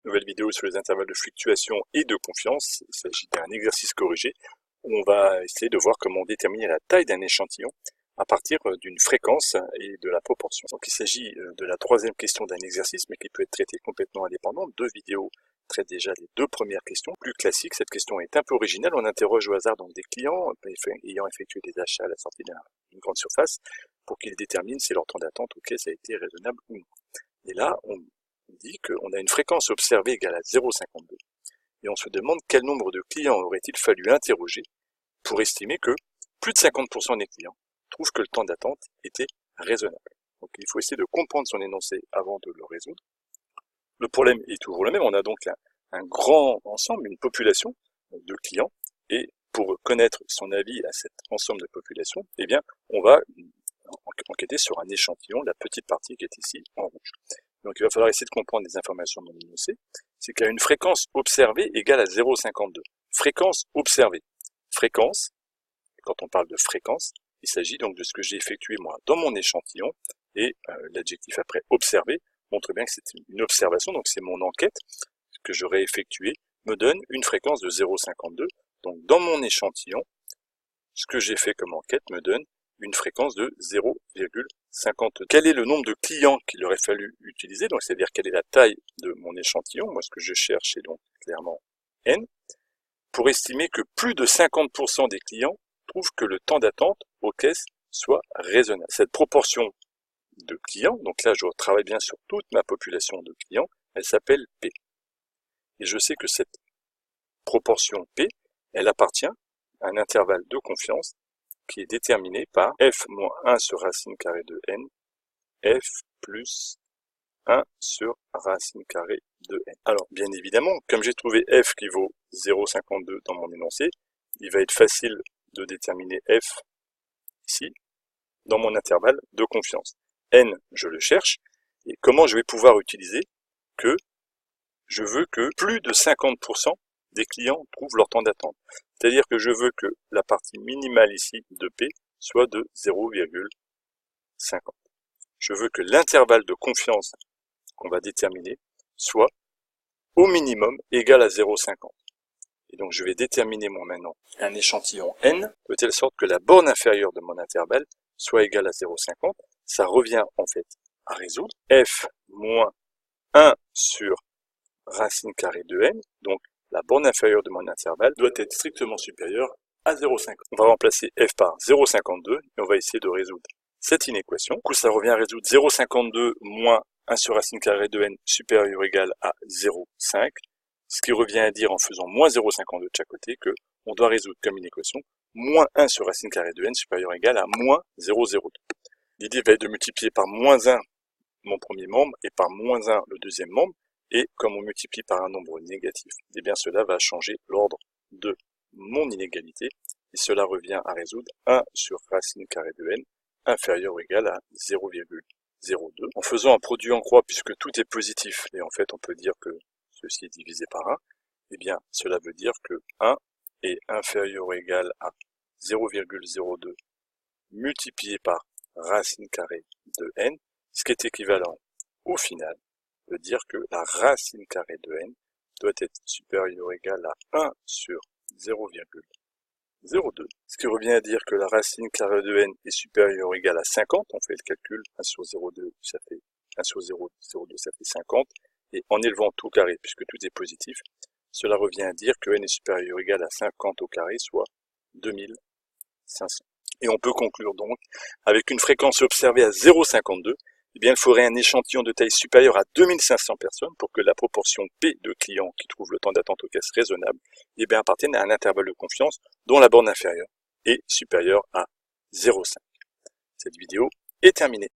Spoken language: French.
Nouvelle vidéo sur les intervalles de fluctuation et de confiance. Il s'agit d'un exercice corrigé où on va essayer de voir comment déterminer la taille d'un échantillon à partir d'une fréquence et de la proportion. Donc il s'agit de la troisième question d'un exercice, mais qui peut être traité complètement indépendant. Deux vidéos traitent déjà les deux premières questions. Plus classique, cette question est un peu originale. On interroge au hasard donc des clients ayant effectué des achats à la sortie d'une grande surface pour qu'ils déterminent si leur temps d'attente au caisse a été raisonnable ou non. Et là, on dit qu'on a une fréquence observée égale à 0,52 et on se demande quel nombre de clients aurait-il fallu interroger pour estimer que plus de 50% des clients trouvent que le temps d'attente était raisonnable. Donc il faut essayer de comprendre son énoncé avant de le résoudre. Le problème est toujours le même, on a donc un grand ensemble, une population de clients, et pour connaître son avis à cet ensemble de population, eh bien, on va enquêter sur un échantillon, la petite partie qui est ici en rouge. Donc il va falloir essayer de comprendre les informations de mon énoncé. C'est qu'il y a une fréquence observée égale à 0,52. Fréquence observée. Fréquence, quand on parle de fréquence, il s'agit donc de ce que j'ai effectué moi dans mon échantillon, et l'adjectif après observé montre bien que c'est une observation, donc c'est mon enquête que j'aurais effectuée, me donne une fréquence de 0,52. Donc dans mon échantillon, ce que j'ai fait comme enquête me donne une fréquence de 0,52. Quel est le nombre de clients qu'il aurait fallu utiliser? Donc, c'est-à-dire quelle est la taille de mon échantillon? Moi, ce que je cherche, c'est donc clairement N, pour estimer que plus de 50% des clients trouvent que le temps d'attente aux caisses soit raisonnable. Cette proportion de clients, donc là, je travaille bien sur toute ma population de clients, elle s'appelle P. Et je sais que cette proportion P, elle appartient à un intervalle de confiance qui est déterminé par f moins 1 sur racine carrée de n, f plus 1 sur racine carrée de n. Alors, bien évidemment, comme j'ai trouvé f qui vaut 0,52 dans mon énoncé, il va être facile de déterminer f ici, dans mon intervalle de confiance. N, je le cherche, et comment je vais pouvoir utiliser que je veux que plus de 50% des clients trouvent leur temps d'attente. C'est-à-dire que je veux que la partie minimale ici de P soit de 0,50. Je veux que l'intervalle de confiance qu'on va déterminer soit au minimum égal à 0,50. Et donc je vais déterminer moi maintenant un échantillon N de telle sorte que la borne inférieure de mon intervalle soit égale à 0,50. Ça revient en fait à résoudre. F moins 1 sur racine carrée de n, donc la borne inférieure de mon intervalle doit être strictement supérieure à 0,50. On va remplacer f par 0,52 et on va essayer de résoudre cette inéquation. Du coup, ça revient à résoudre 0,52 moins 1 sur racine carrée de n supérieur ou égal à 0,5, ce qui revient à dire en faisant moins 0,52 de chaque côté que on doit résoudre comme inéquation moins 1 sur racine carrée de n supérieur ou égal à moins 0,02. L'idée va être de multiplier par moins 1 mon premier membre et par moins 1 le deuxième membre. Et comme on multiplie par un nombre négatif, eh bien cela va changer l'ordre de mon inégalité. Et cela revient à résoudre 1 sur racine carrée de n inférieur ou égal à 0,02. En faisant un produit en croix, puisque tout est positif, et en fait on peut dire que ceci est divisé par 1, eh bien cela veut dire que 1 est inférieur ou égal à 0,02 multiplié par racine carrée de n, ce qui est équivalent au final de dire que la racine carrée de n doit être supérieure ou égale à 1 sur 0,02, ce qui revient à dire que la racine carrée de n est supérieure ou égale à 50, on fait le calcul, 1 sur 0,2, ça fait 1 sur 0,02, ça fait 50, et en élevant tout carré, puisque tout est positif, cela revient à dire que n est supérieur ou égal à 50 au carré, soit 2500. Et on peut conclure donc, avec une fréquence observée à 0,52, eh bien, il faudrait un échantillon de taille supérieure à 2500 personnes pour que la proportion P de clients qui trouvent le temps d'attente aux caisses raisonnable, eh bien, appartienne à un intervalle de confiance dont la borne inférieure est supérieure à 0,5. Cette vidéo est terminée.